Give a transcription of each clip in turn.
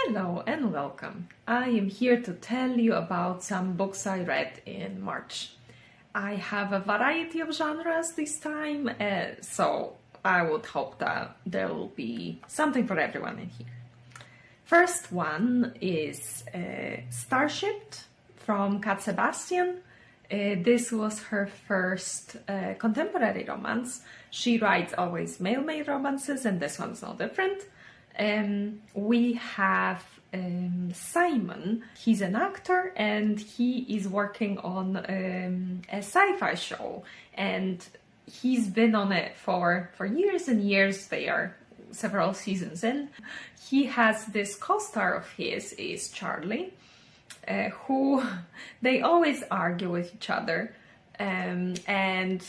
Hello and welcome. I am here to tell you about some books I read in March. I have a variety of genres this time, so I would hope that there will be something for everyone in here. First one is Starship from Sebastian. This was her first contemporary romance. She writes always male-male romances, and this one's no different. We have Simon. He's an actor and he is working on a sci-fi show, and he's been on it for years and years. They are several seasons in. He has this co-star of his is Charlie, who they always argue with each other. And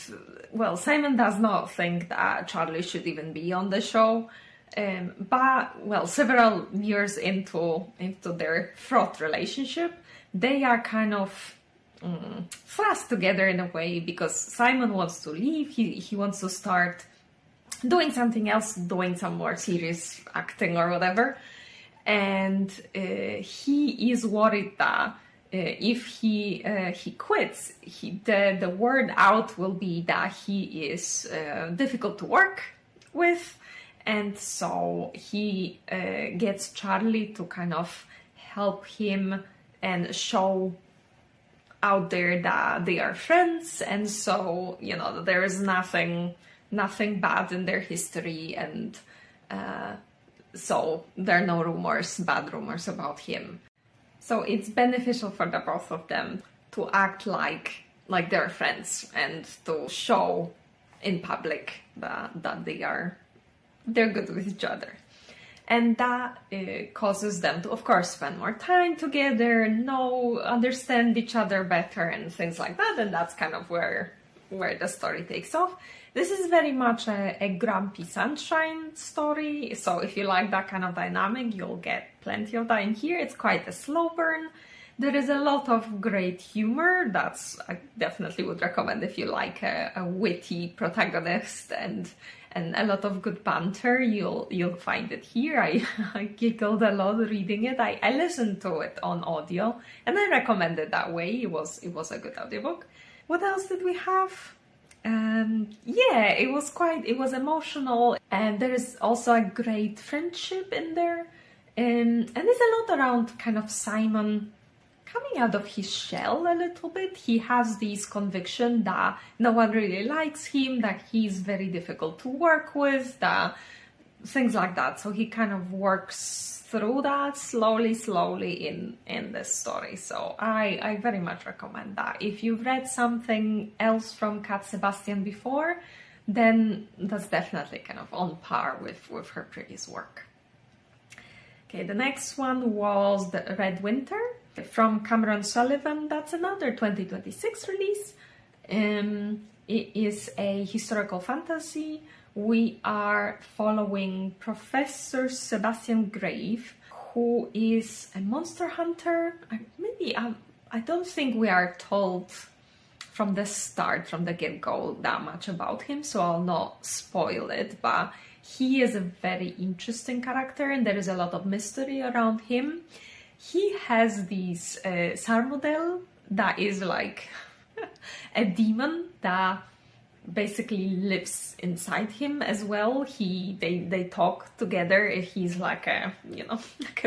well, Simon does not think that Charlie should even be on the show. But well, several years into their fraught relationship, they are kind of thrust together in a way, because Simon wants to leave. He wants to start doing something else, doing some more serious acting or whatever, and he is worried that if he quits, the word out will be that he is difficult to work with. And so he gets Charlie to kind of help him and show out there that they are friends. And so, you know, there is nothing bad in their history. And so there are no bad rumors about him. So it's beneficial for the both of them to act like they're friends and to show in public that they're good with each other. And that causes them to, of course, spend more time together, understand each other better and things like that. And that's kind of where the story takes off. This is very much a grumpy sunshine story. So if you like that kind of dynamic, you'll get plenty of that in here. It's quite a slow burn. There is a lot of great humor. I definitely would recommend if you like a witty protagonist and a lot of good banter. You'll find it here. I giggled a lot reading it. I listened to it on audio and I recommend it that way. It was a good audiobook. What else did we have? It was emotional, and there is also a great friendship in there. And there's a lot around kind of Simon coming out of his shell a little bit. He has this conviction that no one really likes him, that he's very difficult to work with, that things like that. So he kind of works through that slowly in this story. So I very much recommend that. If you've read something else from Sebastian before, then that's definitely kind of on par with her previous work. Okay, the next one was The Red Winter from Sullivan. That's another 2026 release. It is a historical fantasy. We are following Professor Sebastian Grave, who is a monster hunter. I don't think we are told from the start, from the get-go, that much about him, so I'll not spoil it, but he is a very interesting character and there is a lot of mystery around him. He has this Sarmodel that is like a demon that basically lives inside him as well. They talk together. He's like a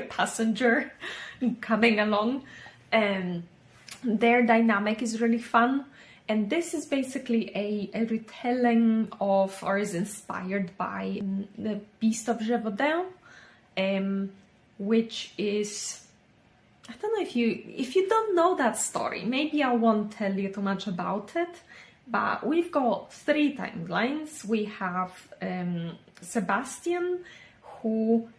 passenger coming along, and their dynamic is really fun. And this is basically a retelling of, or is inspired by, the Beast of Gévaudan, which is, I don't know if you don't know that story, maybe I won't tell you too much about it. But we've got 3 timelines. We have Sebastian, who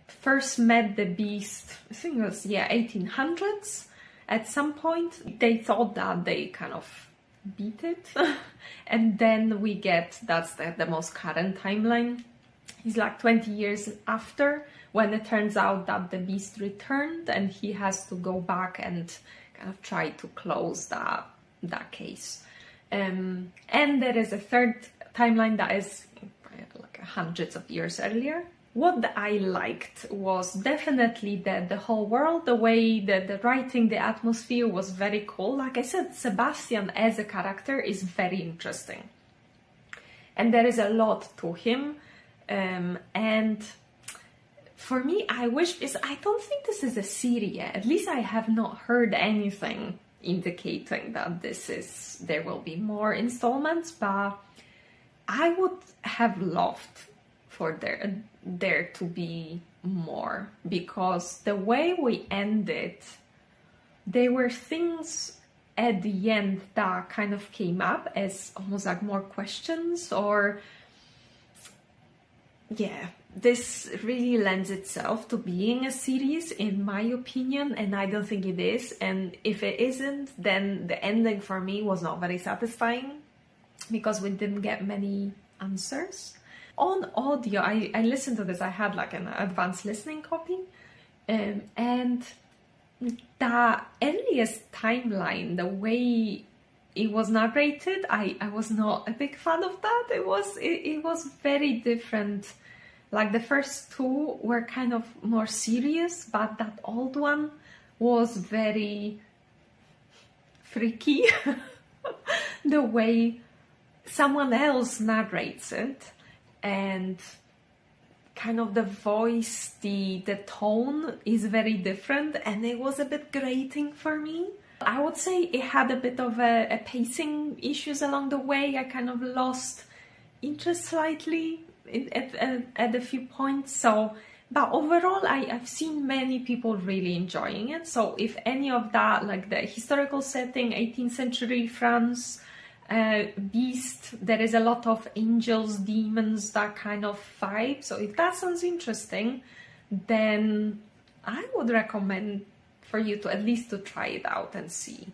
first met the beast, I think it was 1800s. At some point, they thought that they kind of beat it. And then we get, that's the most current timeline. He's like 20 years after, when it turns out that the beast returned and he has to go back and kind of try to close that case. And there is a third timeline that is like hundreds of years earlier. what I liked was definitely the whole world, the way that the writing, the atmosphere was very cool. Like I said, Sebastian as a character is very interesting. And there is a lot to him. And for me, I wish this, I don't think this is a series yet. At least I have not heard anything indicating that there will be more installments, but I would have loved for there to be more, because the way we ended, there were things at the end that kind of came up as almost like more questions, or yeah, this really lends itself to being a series, in my opinion, and I don't think it is. And if it isn't, then the ending for me was not very satisfying, because we didn't get many answers. On audio, I listened to this, I had like an advanced listening copy, and the earliest timeline, the way it was narrated, I was not a big fan of that. It was very different. Like the first two were kind of more serious, but that old one was very freaky. The way someone else narrates it, and kind of the voice, the tone is very different, and it was a bit grating for me. I would say it had a bit of a pacing issues along the way. I kind of lost interest slightly at a few points. So, but overall, I've seen many people really enjoying it. So if any of that, like the historical setting, 18th century France, beast, there is a lot of angels, demons, that kind of vibe. So if that sounds interesting, then I would recommend for you to at least to try it out and see.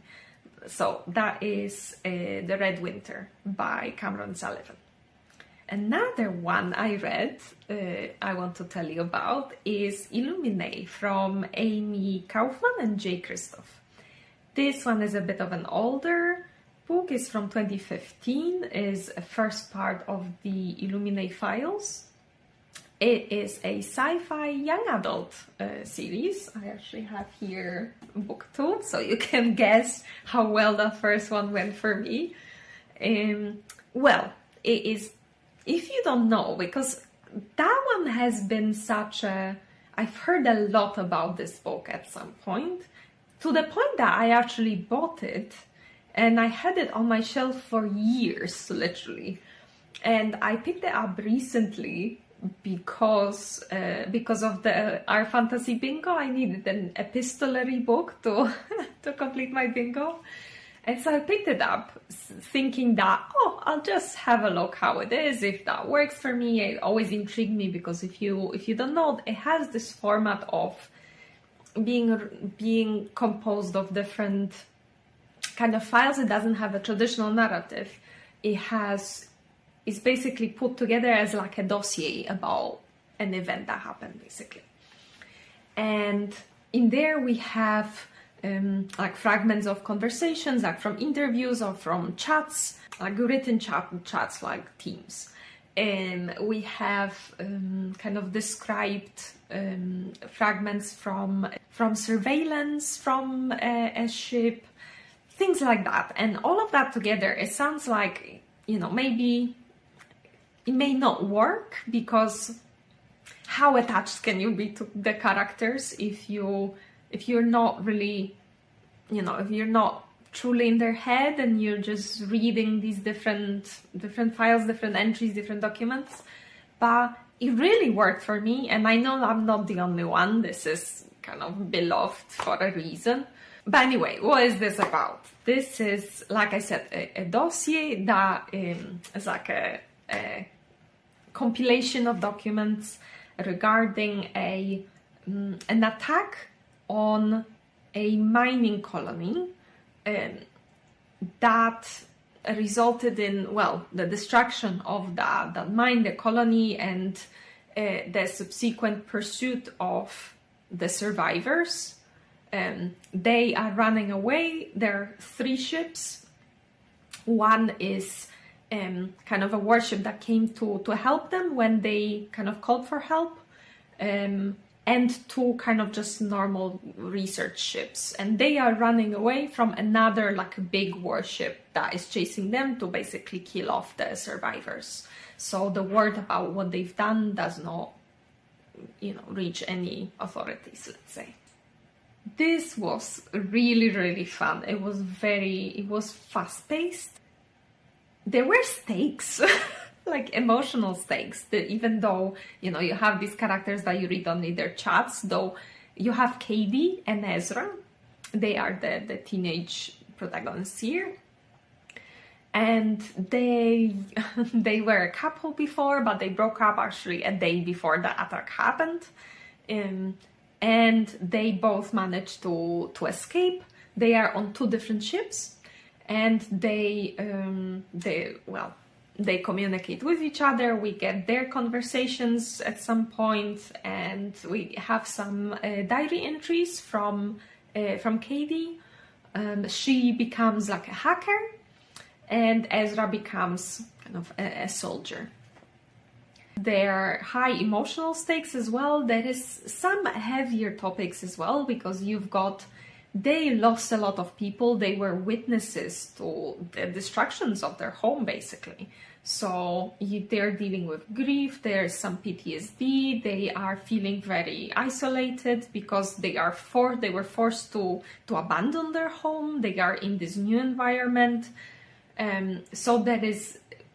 So that is The Red Winter by Cameron Sullivan. Another one I read, I want to tell you about, is Illuminae from Amy Kaufman and J. Kristoff. This one is a bit of an older book, is from 2015, is a first part of the Illuminae files. It is a sci-fi young adult series. I actually have here book 2, so you can guess how well that first one went for me. Well, it is, if you don't know, because that one has been such a, I've heard a lot about this book at some point, to the point that I actually bought it, and I had it on my shelf for years, literally. And I picked it up recently because of our fantasy bingo. I needed an epistolary book to to complete my bingo. And so I picked it up thinking that, oh, I'll just have a look how it is, if that works for me. It always intrigued me, because if you don't know, it has this format of being composed of different kind of files. It doesn't have a traditional narrative. It's basically put together as like a dossier about an event that happened, basically. And in there we have like fragments of conversations, like from interviews or from chats, like written chats, like teams. And we have kind of described fragments from surveillance from a ship, things like that. And all of that together, it sounds like, maybe it may not work, because how attached can you be to the characters if you're not really, if you're not truly in their head and you're just reading these different files, different entries, different documents. But it really worked for me, and I know I'm not the only one. This is kind of beloved for a reason. But anyway, what is this about? This is, like I said, a dossier that is like a compilation of documents regarding an attack on a mining colony that resulted in, well, the destruction of that mine, the colony, and the subsequent pursuit of the survivors. They are running away. There are 3 ships. One is kind of a warship that came to help them when they kind of called for help. and two kind of just normal research ships, and they are running away from another like a big warship that is chasing them to basically kill off the survivors. So the word about what they've done does not, reach any authorities, let's say. This was really, really fun. It was fast-paced. There were stakes, like emotional stakes, that even though, you have these characters that you read only their chats, though you have Katie and Ezra. They are the teenage protagonists here. And they were a couple before, but they broke up actually a day before the attack happened. And they both managed to escape. They are on two different ships, and they communicate with each other. We get their conversations at some point, and we have some diary entries from Katie. She becomes like a hacker, and Ezra becomes kind of a soldier. There are high emotional stakes as well. There is some heavier topics as well, because they lost a lot of people. They were witnesses to the destructions of their home, basically. So they're dealing with grief. There's some PTSD. They are feeling very isolated because they were forced to abandon their home. They are in this new environment. So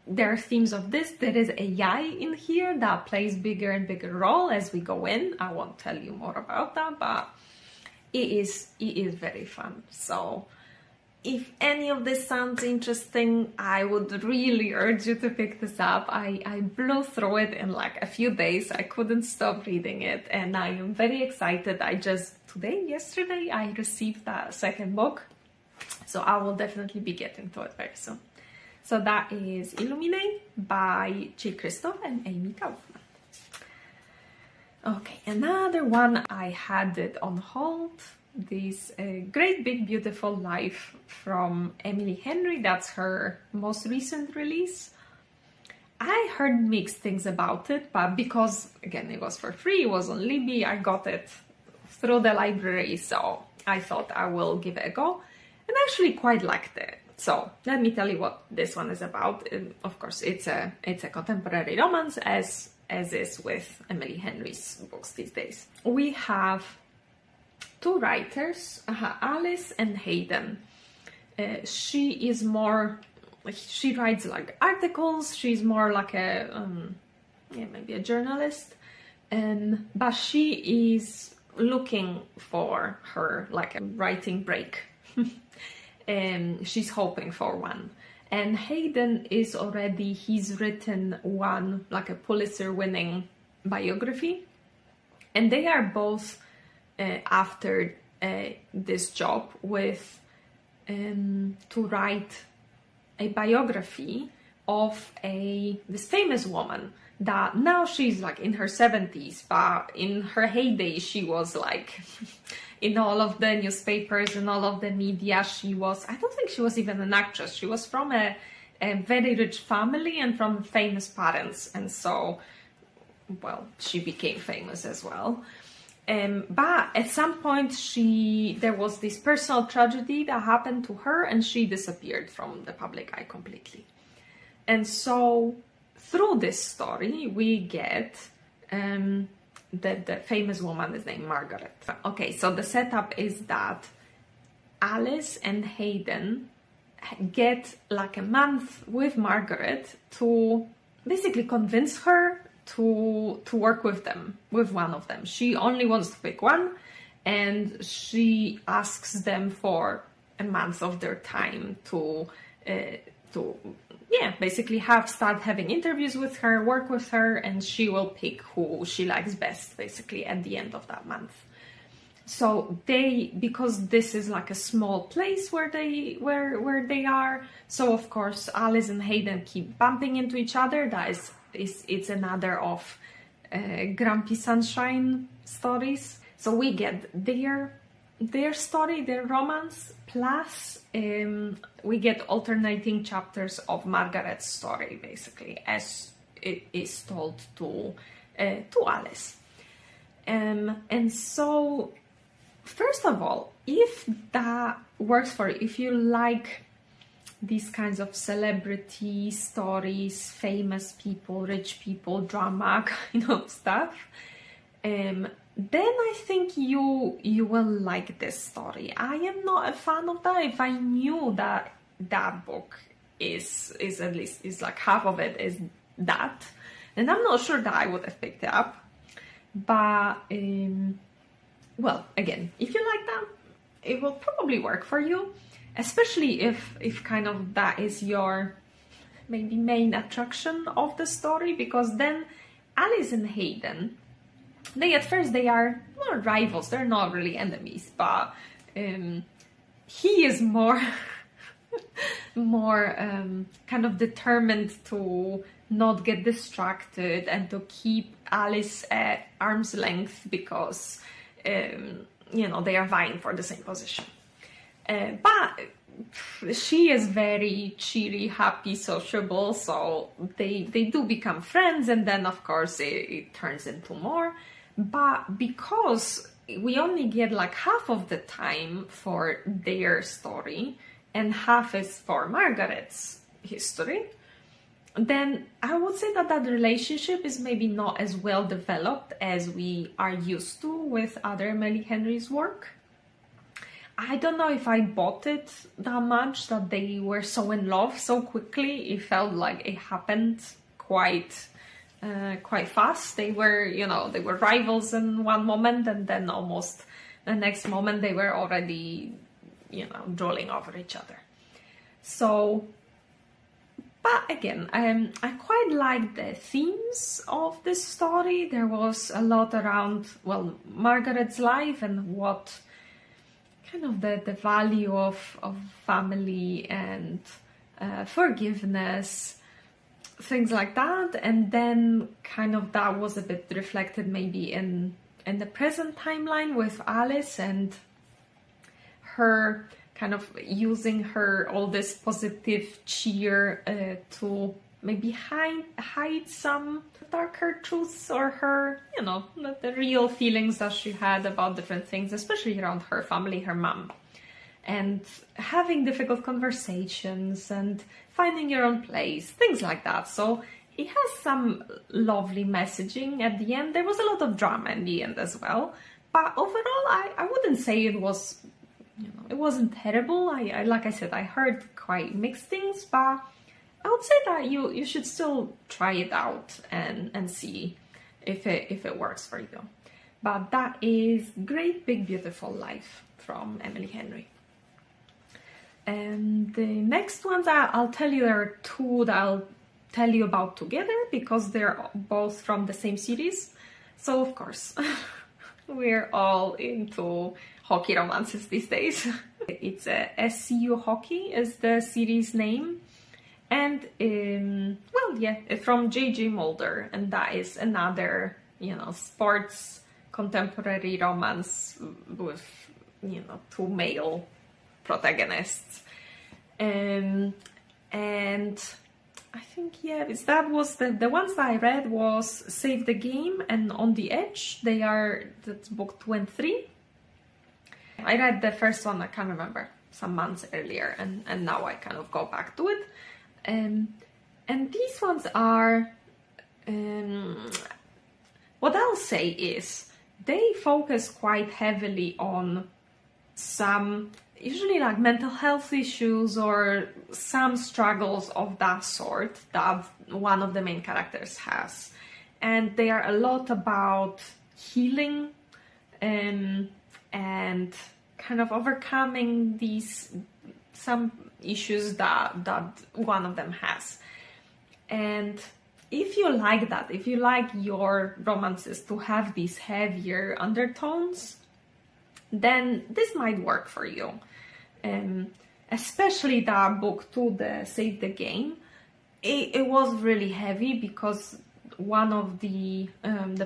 there are themes of this. There is AI in here that plays bigger and bigger role as we go in. I won't tell you more about that, but it is very fun. So if any of this sounds interesting, I would really urge you to pick this up. I blew through it in like a few days. I couldn't stop reading it, and I am very excited. Yesterday, I received that second book. So I will definitely be getting to it very soon. So that is Illuminae by Kristoff and Amy Kaufman. Okay, another one I had it on hold. This Great Big Beautiful Life from Emily Henry. That's her most recent release. I heard mixed things about it, but because, again, it was for free, it was on Libby, I got it through the library, so I thought I will give it a go. And I actually quite liked it. So let me tell you what this one is about. Of course, it's a contemporary romance, as is with Emily Henry's books these days. We have two writers, Alice and Hayden. She writes like articles. She's more like maybe a journalist, but she is looking for her like a writing break. She's hoping for one. And Hayden he's written one, like a Pulitzer-winning biography. And they are both after this job with to write a biography of this famous woman that now she's like in her 70s, but in her heyday she was like in all of the newspapers and all of the media. I don't think she was even an actress. She was from a very rich family and from famous parents, and so, well, she became famous as well. But at some point there was this personal tragedy that happened to her, and she disappeared from the public eye completely. And so through this story we get the famous woman is named Margaret. Okay, so the setup is that Alice and Hayden get like a month with Margaret to basically convince her to work with one of them. She only wants to pick one, and she asks them for a month of their time to basically start having interviews with her, work with her, and she will pick who she likes best basically at the end of that month. So because this is like a small place where they are, so of course Alice and Hayden keep bumping into each other. It's another of Grumpy Sunshine stories. So we get their story, their romance, plus we get alternating chapters of Margaret's story, basically, as it is told to Alice. And so, first of all, if that works for you, if you like these kinds of celebrity stories, famous people, rich people, drama kind of stuff, then I think you will like this story. I am not a fan of that. If I knew that that book is at least is like half of it is that, and I'm not sure that I would have picked it up. But well, again, if you like that, it will probably work for you, especially if kind of that is your maybe main attraction of the story, because then Alice and Hayden, at first they are not rivals, they're not really enemies, but he is more kind of determined to not get distracted and to keep Alice at arm's length because they are vying for the same position. But she is very cheery, happy, sociable, so they do become friends, and then of course it turns into more. But because we only get like half of the time for their story and half is for Margaret's history, then I would say that that relationship is maybe not as well developed as we are used to with other Emily Henry's work. I don't know if I bought it that much, that they were so in love so quickly. It felt like it happened quite fast. They were rivals in one moment, and then almost the next moment they were already, drooling over each other. So, but again, I quite like the themes of this story. There was a lot around, Margaret's life and what kind of the value of family and forgiveness, things like that. And then kind of that was a bit reflected maybe in the present timeline with Alice and her kind of using her all this positive cheer to maybe hide some darker truths, or her, the real feelings that she had about different things, especially around her family, her mom, and having difficult conversations and finding your own place, things like that. So it has some lovely messaging at the end. There was a lot of drama in the end as well, but overall I wouldn't say it was, it wasn't terrible. I like I said, I heard quite mixed things, but I would say that you should still try it out and see if it works for you. But that is Great Big Beautiful Life from Emily Henry. And the next ones I'll tell you, there are two that I'll tell you about together because they're both from the same series. So of course, we're all into hockey romances these days. It's SCU Hockey is the series name. And, from J.J. Mulder, and that is another, sports contemporary romance with, two male protagonists. And I think, that was the ones that I read was Save the Game and On the Edge. That's book 2 and 3. I read the first one, I can't remember, some months earlier, and now I kind of go back to it. And these ones are, what I'll say is, they focus quite heavily on some, usually like mental health issues or some struggles of that sort that one of the main characters has. And they are a lot about healing and kind of overcoming some issues that one of them has. And if you like that, if you like your romances to have these heavier undertones, then this might work for you. Especially that book 2, the Save the Game. It was really heavy because one of the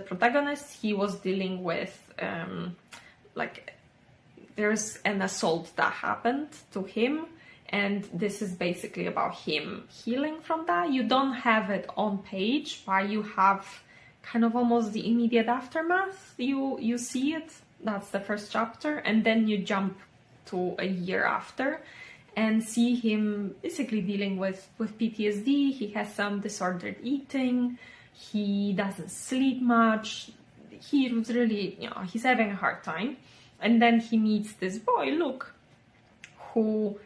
protagonists, he was dealing with there's an assault that happened to him, and this is basically about him healing from that. You don't have it on page, but you have kind of almost the immediate aftermath. You see it, that's the first chapter, and then you jump to a year after and see him basically dealing with PTSD. He has some disordered eating, he doesn't sleep much, he was really, he's having a hard time. And then he meets this boy, Luke, who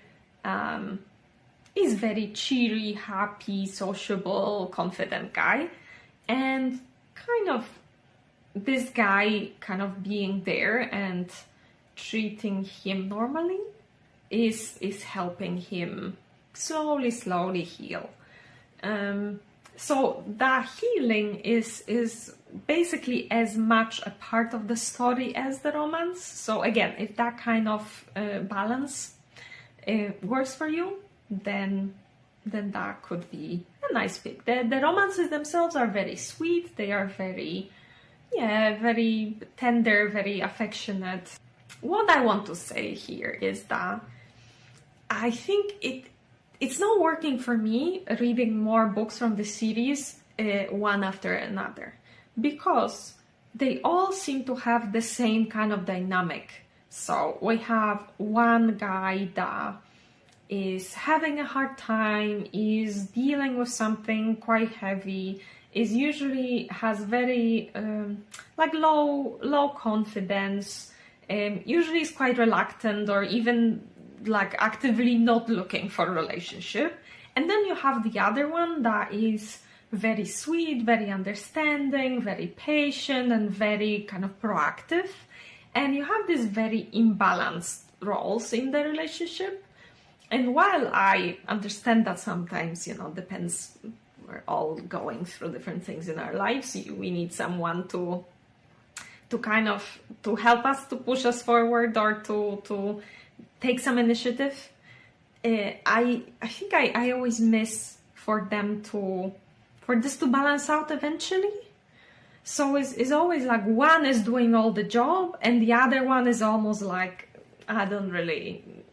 is very cheery, happy, sociable, confident guy. And kind of this guy kind of being there and treating him normally is helping him slowly heal. So that healing is basically as much a part of the story as the romance. So again, if that kind of balance works for you, then that could be a nice pick. The romances themselves are very sweet. They are very tender, very affectionate. What I want to say here is that I think it's not working for me reading more books from the series one after another, because they all seem to have the same kind of dynamic. So we have one guy that is having a hard time, is dealing with something quite heavy, is usually has very low confidence, usually is quite reluctant or even like actively not looking for a relationship. And then you have the other one that is very sweet, very understanding, very patient, and very kind of proactive. And you have these very imbalanced roles in the relationship. And while I understand that sometimes, depends, we're all going through different things in our lives. We need someone to help us, to push us forward, or to take some initiative. I think I always miss for this to balance out eventually. So it's always like one is doing all the job and the other one is almost like, I don't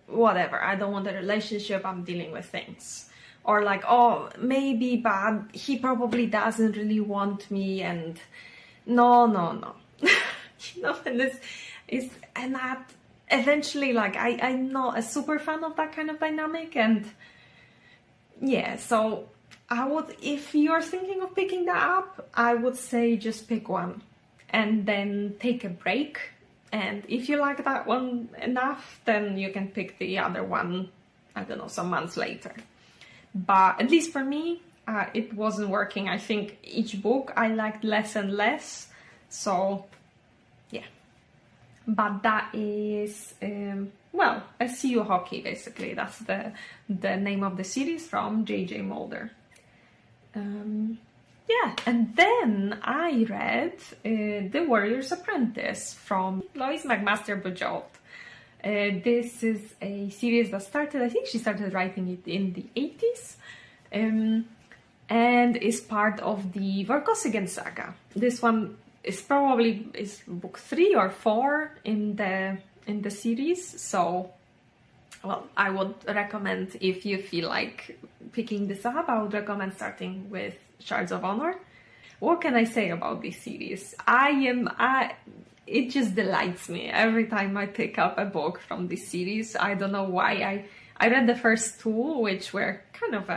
want a relationship, I'm dealing with things. Or like, oh, maybe, but he probably doesn't really want me, and no. And that eventually, like, I'm not a super fan of that kind of dynamic. And yeah, so I would, if you're thinking of picking that up, I would say just pick one and then take a break. And if you like that one enough, then you can pick the other one, I don't know, some months later. But at least for me, it wasn't working. I think each book I liked less and less. So yeah. But that is, SCU Hockey, basically. That's the name of the series from J.J. Mulder. And then I read The Warrior's Apprentice from Lois McMaster Bujold. This is a series that started, I think she started writing it in the 80s, and is part of the Vorkosigan saga. This one is probably book 3 or 4 in the series. So, well, I would recommend, if you feel like picking this up, I would recommend starting with Shards of Honor. What can I say about this series? It just delights me every time I pick up a book from this series. I don't know why. I read the first 2, which were kind of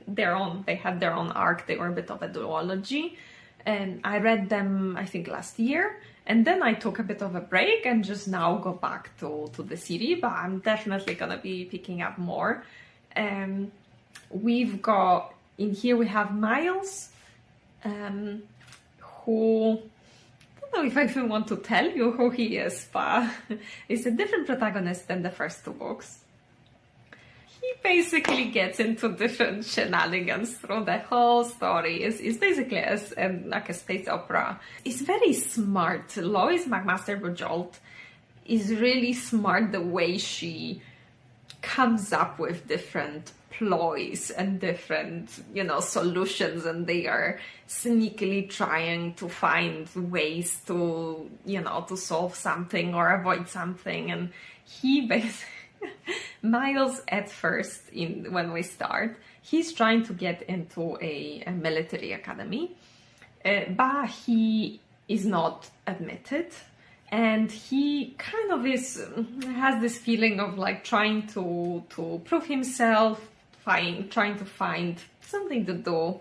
their own. They had their own arc. They were a bit of a duology. And I read them, I think, last year. And then I took a bit of a break and just now go back to the series. But I'm definitely going to be picking up more. We've got, in here we have Miles, who, I don't know if I even want to tell you who he is, but he's a different protagonist than the first 2 books. He basically gets into different shenanigans through the whole story. It's basically like a space opera. It's very smart. Lois McMaster Bujold is really smart the way she comes up with different ploys and different, solutions, and they are sneakily trying to find ways to, to solve something or avoid something. And he basically, Miles at first, when we start, he's trying to get into a military academy. but he is not admitted. And he kind of has this feeling of like trying to prove himself, trying to find something to do.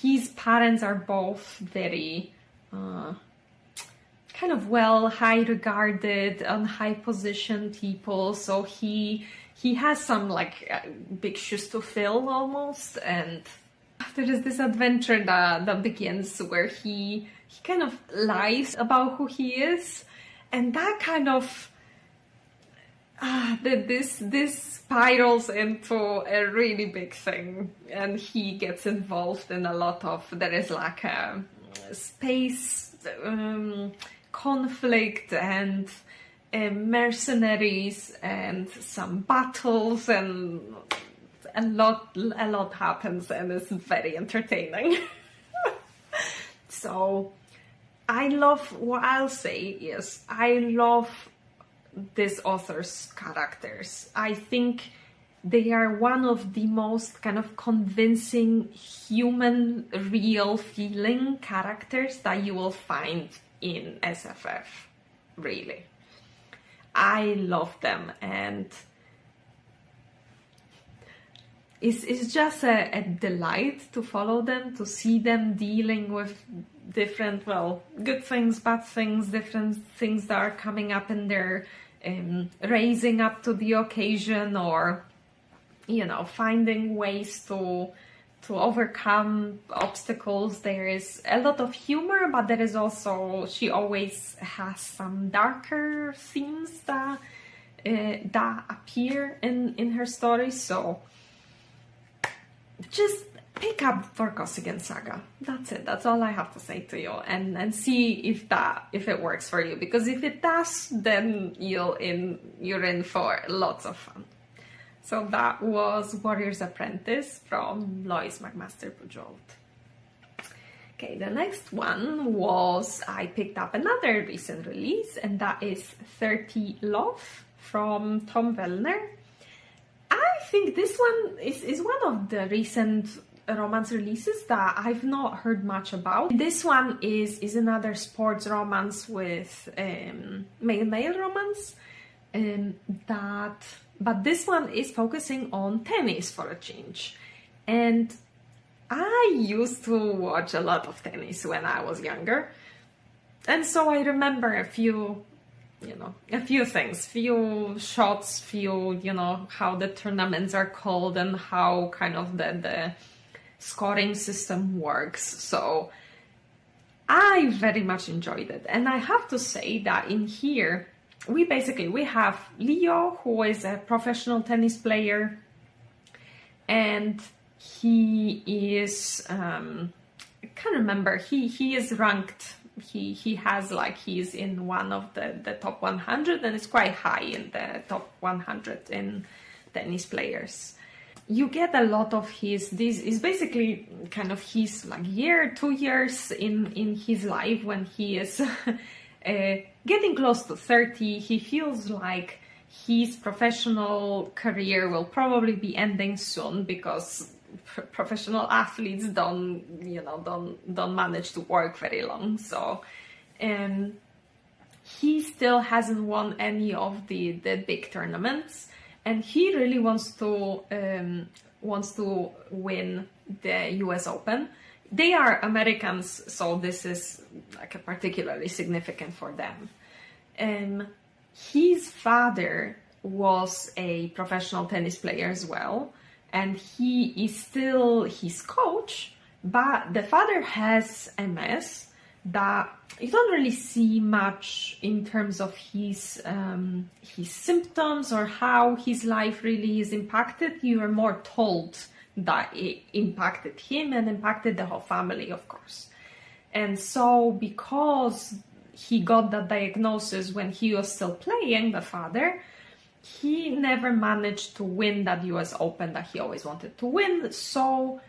His parents are both very kind of high regarded and high positioned people, so he has some like big shoes to fill almost. And there is this adventure that begins where he kind of lies about who he is, and that kind of this spirals into a really big thing, and he gets involved in a lot of, there is like a space conflict and mercenaries and some battles, and a lot happens, and it's very entertaining. So I love, what I'll say is I love this author's characters. I think they are one of the most kind of convincing, human, real feeling characters that you will find in SFF, really. I love them, and it's just a delight to follow them, to see them dealing with different, good things, bad things, different things that are coming up in their raising up to the occasion, or finding ways to overcome obstacles. There is a lot of humor, but there is also, she always has some darker themes that appear in her stories. So just pick up Vorkosigan Saga. That's it. That's all I have to say to you, and see if it works for you. Because if it does, then you're in for lots of fun. So that was Warrior's Apprentice from Lois, McMaster, Bujold. Okay, the next one was, I picked up another recent release, and that is 30 Love from Tom Vellner. I think this one is one of the recent romance releases that I've not heard much about. This one is another sports romance with male romance, but this one is focusing on tennis for a change. And I used to watch a lot of tennis when I was younger, and so I remember a few things, few shots, how the tournaments are called and how kind of the scoring system works. So I very much enjoyed it. And I have to say that in here, we have Leo, who is a professional tennis player, and he is, I can't remember, he is ranked, he has he's in one of the top 100, and it's quite high in the top 100 in tennis players. You get a lot of this is basically kind of his 2 years in his life when he is getting close to 30. He feels like his professional career will probably be ending soon, because professional athletes don't manage to work very long. So he still hasn't won any of the big tournaments, and he really wants to win the US Open. They are Americans, so this is particularly significant for them. His father was a professional tennis player as well, and he is still his coach, but the father has MS that you don't really see much in terms of his symptoms or how his life really is impacted. You are more told that it impacted him and impacted the whole family, of course. And so because he got that diagnosis when he was still playing, the father, he never managed to win that US Open that he always wanted to win. So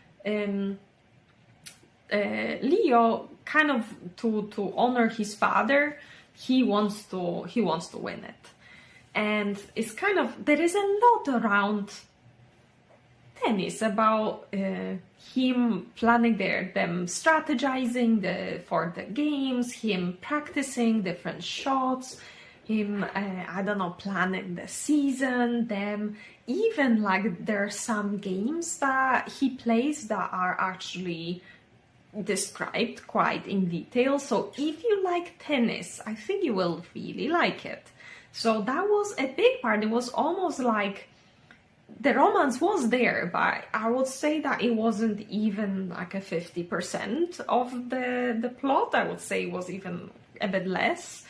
Leo, kind of to honor his father, he wants to win it. And it's kind of, there is a lot around tennis, about him planning them strategizing for the games, him practicing different shots, him I don't know, planning the season, them even like there are some games that he plays that are actually described quite in detail. So if you like tennis, I think you will really like it. So that was a big part. It was almost like the romance was there, but I would say that it wasn't even like a 50% of the plot. I would say it was even a bit less.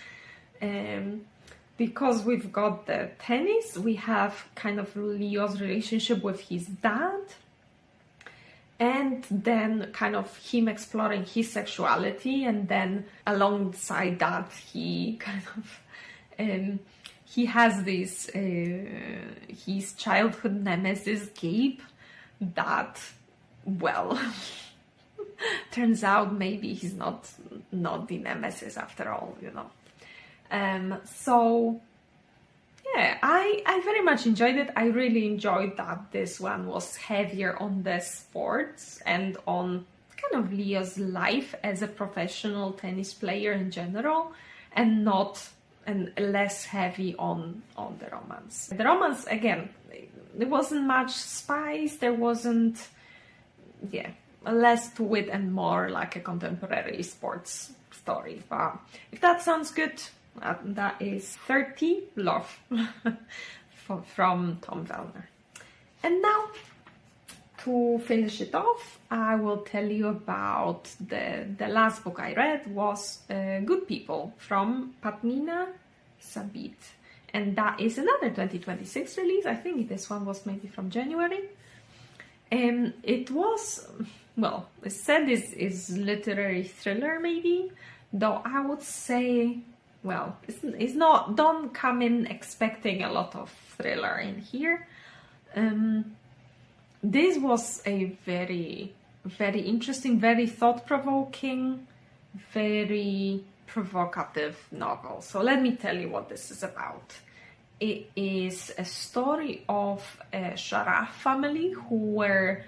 Because we've got the tennis, we have kind of Leo's relationship with his dad, and then kind of him exploring his sexuality, and then alongside that he kind of he has this his childhood nemesis Gabe that, well, turns out maybe he's not the nemesis after all, you know. So yeah, I very much enjoyed it. I really enjoyed that this one was heavier on the sports and on kind of Leo's life as a professional tennis player in general, and less heavy on the romance. The romance, again, there wasn't much spice, there wasn't, less to it and more like a contemporary sports story. But if that sounds good, that is 30 Love from Tom Vellner. And now, to finish it off, I will tell you about the last book I read was Good People from Patmeena, Sabit. And that is another 2026 release. I think this one was maybe from January. And it was, well, it said is literary thriller maybe, though I would say, well, it's not, don't come in expecting a lot of thriller in here. This was a very, very interesting, very thought-provoking, very provocative novel. So let me tell you what this is about. It is a story of a Sharaf family who were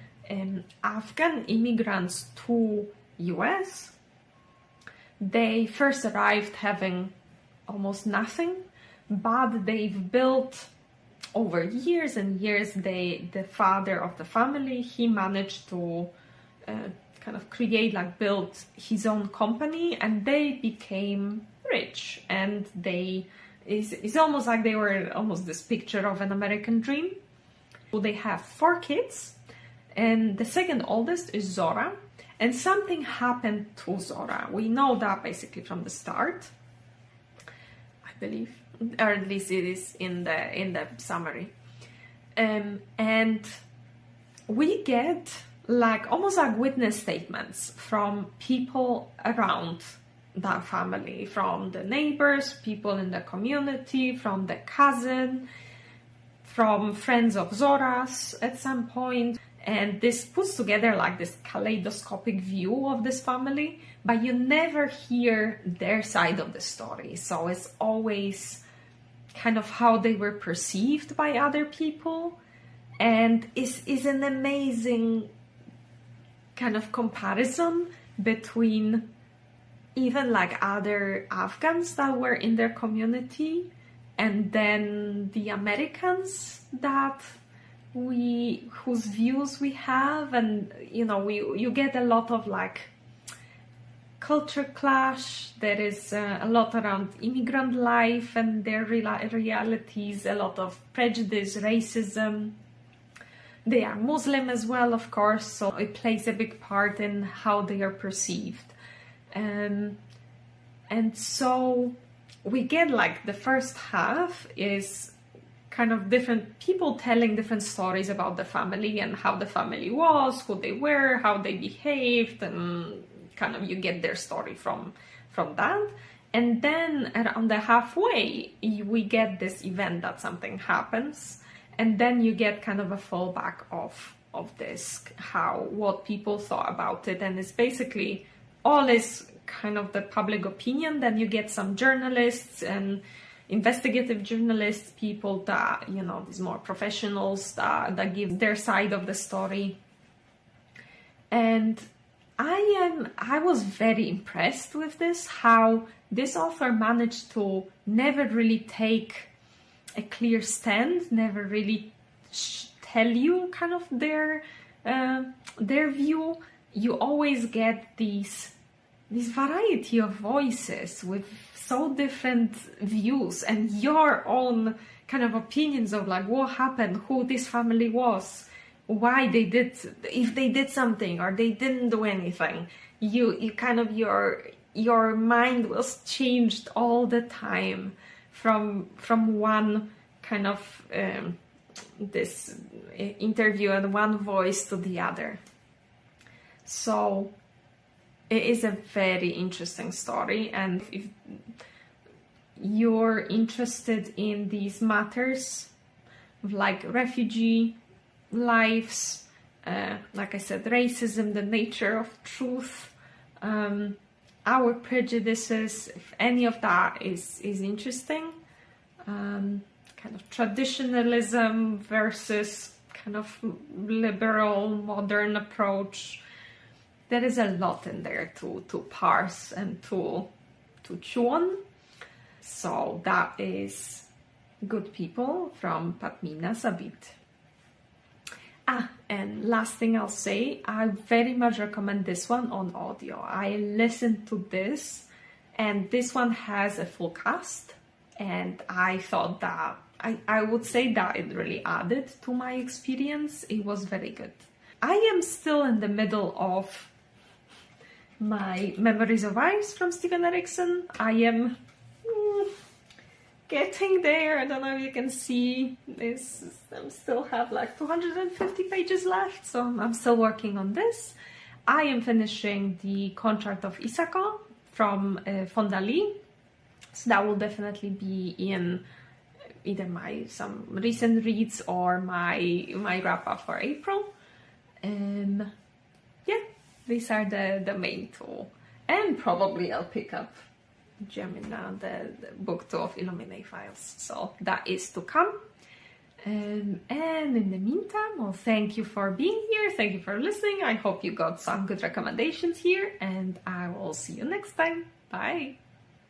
Afghan immigrants to US. They first arrived having almost nothing, but they've built over years and years. The father of the family, he managed to kind of build his own company, and they became rich. And it's almost like they were almost this picture of an American dream. They have 4 kids, and the second oldest is Zora. And something happened to Zora. We know that basically from the start, I believe, or at least it is in the summary. And we get almost like witness statements from people around that family, from the neighbors, people in the community, from the cousin, from friends of Zora's at some point. And this puts together like this kaleidoscopic view of this family, but you never hear their side of the story. So it's always kind of how they were perceived by other people. And is an amazing kind of comparison between even like other Afghans that were in their community and then the Americans whose views we have. And you get a lot of like culture clash. There is a lot around immigrant life and their realities, a lot of prejudice, racism. They are Muslim as well, of course, so it plays a big part in how they are perceived. And so we get like the first half is kind of different people telling different stories about the family and how the family was, who they were, how they behaved, and kind of you get their story from that. And then around the halfway, we get this event that something happens. And then you get kind of a fallback of this, what people thought about it. And it's basically all is kind of the public opinion. Then you get some journalists and investigative journalists, people that, you know, these more professionals that give their side of the story. And I was very impressed with this, how this author managed to never really take a clear stand, never really tell you kind of their view. You always get this variety of voices with so different views and your own kind of opinions of like what happened, who this family was, why they did, if they did something or they didn't do anything. You kind of your mind was changed all the time from one kind of this interview and one voice to the other. So it is a very interesting story, and if you're interested in these matters like refugee lives, like I said, racism, the nature of truth, our prejudices, if any of that is interesting, kind of traditionalism versus kind of liberal modern approach, there is a lot in there to parse and to chew on. So that is Good People from Patmeena, Sabit. And last thing I'll say, I very much recommend this one on audio. I listened to this, and this one has a full cast, and I thought that I would say that it really added to my experience. It was very good. I am still in the middle of my Memories of Ice from Stephen Erickson. I am getting there. I don't know if you can see this. I still have like 250 pages left, so I'm still working on this. I am finishing the Contract of Isako from Fonda Lee, so that will definitely be in either some recent reads or my wrap up for April. Yeah, these are the main two, and probably I'll pick up Gemina, the book 2 of Illuminae files. So that is to come. And in the meantime, well, thank you for being here. Thank you for listening. I hope you got some good recommendations here, and I will see you next time. Bye.